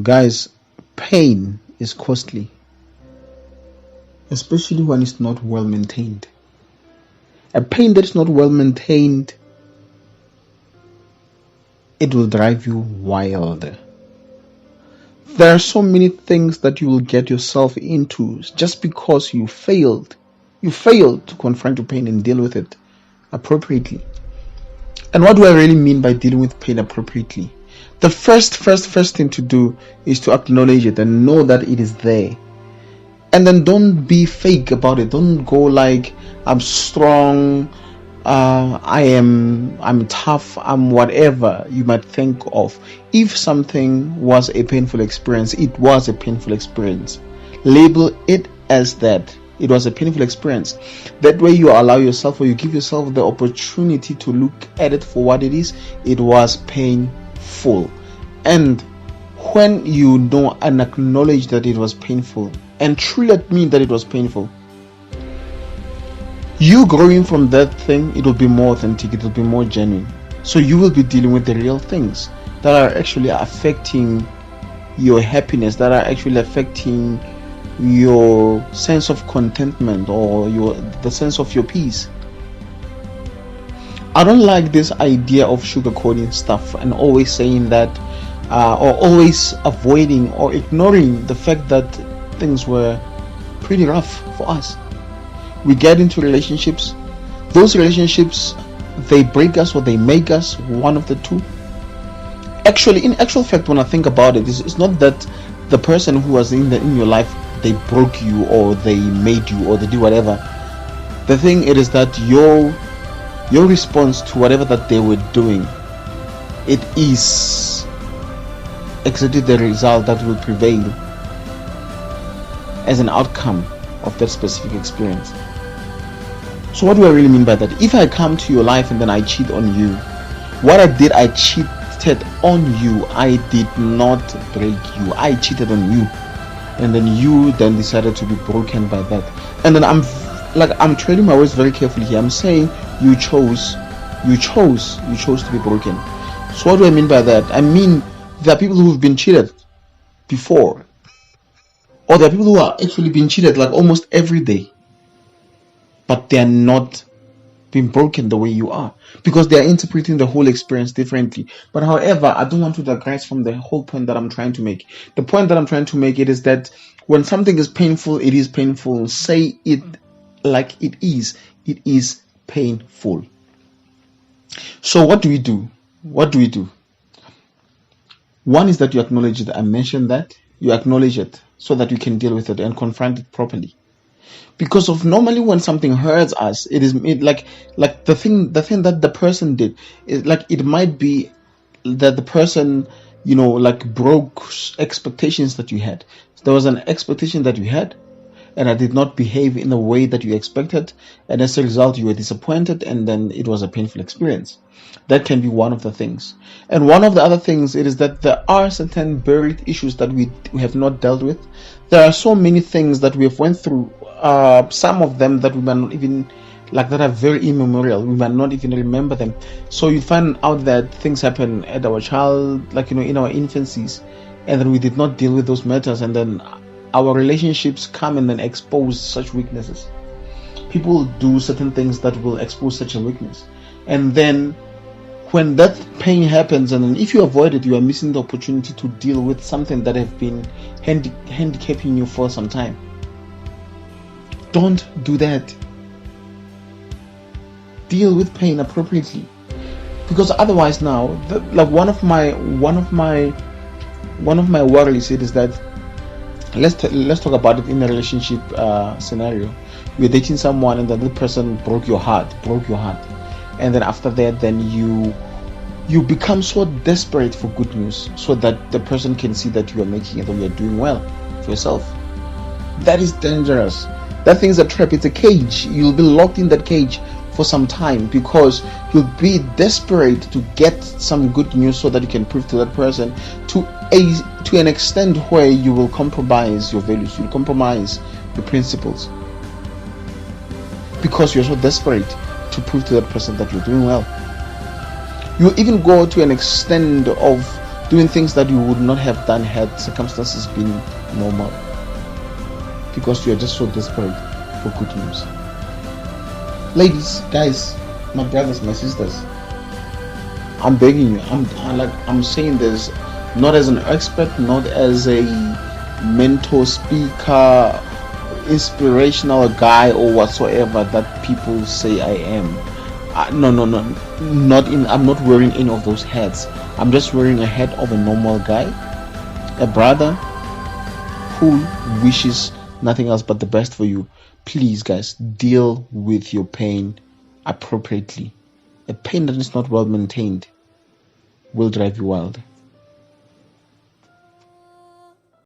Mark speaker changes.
Speaker 1: Guys, pain is costly, especially when it's not well maintained. A pain that is not well maintained, it will drive you wild. There are so many things that you will get yourself into just because you failed. You failed to confront your pain and deal with it appropriately. And what do I really mean by dealing with pain appropriately? The first thing to do is to acknowledge it and know that it is there. And then don't be fake about it. Don't go like, I'm strong, I'm tough, I'm whatever you might think of. If something was a painful experience, it was a painful experience. Label it as that. It was a painful experience. That way you allow yourself, or you give yourself the opportunity to look at it for what it is. It was painful. And when you know and acknowledge that it was painful, and truly admit that it was painful, you growing from that thing, it will be more authentic, it will be more genuine. So you will be dealing with the real things that are actually affecting your happiness, that are actually affecting your sense of contentment, or the sense of your peace. I don't like this idea of sugarcoating stuff and always saying that, or always avoiding or ignoring the fact that things were pretty rough for us. We get into relationships. Those relationships, they break us or they make us, one of the two. Actually, in actual fact, when I think about it, it's not that the person who was in your life, they broke you or they made you or they did whatever. The thing it is that your response to whatever that they were doing, it is exactly the result that will prevail as an outcome of that specific experience. So what do I really mean by that? If I come to your life and then I cheat on you, what I did, I cheated on you. I did not break you. I cheated on you. And then you then decided to be broken by that. And then I'm treading my words very carefully here. I'm saying you chose to be broken. So what do I mean by that? I mean, there are people who've been cheated before, or there are people who are actually being cheated like almost every day, but they are not being broken the way you are, because they are interpreting the whole experience differently. But however, I don't want to digress from the whole point that I'm trying to make. The point that I'm trying to make, it is that when something is painful, it is painful. Say it like it is. It is painful. So what do we do? One is that you acknowledge it. I mentioned that. You acknowledge it so that you can deal with it and confront it properly. Because of normally when something hurts us, it like the thing that the person did is like, it might be that the person, like broke expectations that you had. There was an expectation that you had, and I did not behave in the way that you expected, and as a result you were disappointed, and then it was a painful experience. That can be one of the things. And one of the other things, it is that there are certain buried issues that we have not dealt with. There are so many things that we have went through, some of them that we might not even, like, that are very immemorial. We might not even remember them. So you find out that things happen at our child, like, in our infancies, and then we did not deal with those matters, and then our relationships come and then expose such weaknesses. People do certain things that will expose such a weakness, and then when that pain happens, and then if you avoid it, you are missing the opportunity to deal with something that have been handicapping you for some time. Don't do that. Deal with pain appropriately, because otherwise, now, like one of my worries, it is that, let's talk about it in a relationship scenario. You're dating someone, and then the person broke your heart, and then after that, then you become so desperate for good news, so that the person can see that you are making it, or you are doing well for yourself. That is dangerous. That thing's a trap. It's a cage. You'll be locked in that cage for some time, because you'll be desperate to get some good news so that you can prove to that person to an extent where you will compromise your values, you'll compromise your principles, because you're so desperate to prove to that person that you're doing well. You even go to an extent of doing things that you would not have done had circumstances been normal, because you are just so desperate for good news. Ladies, guys, my brothers, my sisters, I'm begging you. I'm saying this not as an expert, not as a mentor, speaker, inspirational guy, or whatsoever that people say I am. No, I'm not wearing any of those hats. I'm just wearing a hat of a normal guy, a brother who wishes nothing else but the best for you. Please, guys, deal with your pain appropriately. A pain that is not well maintained will drive you wild.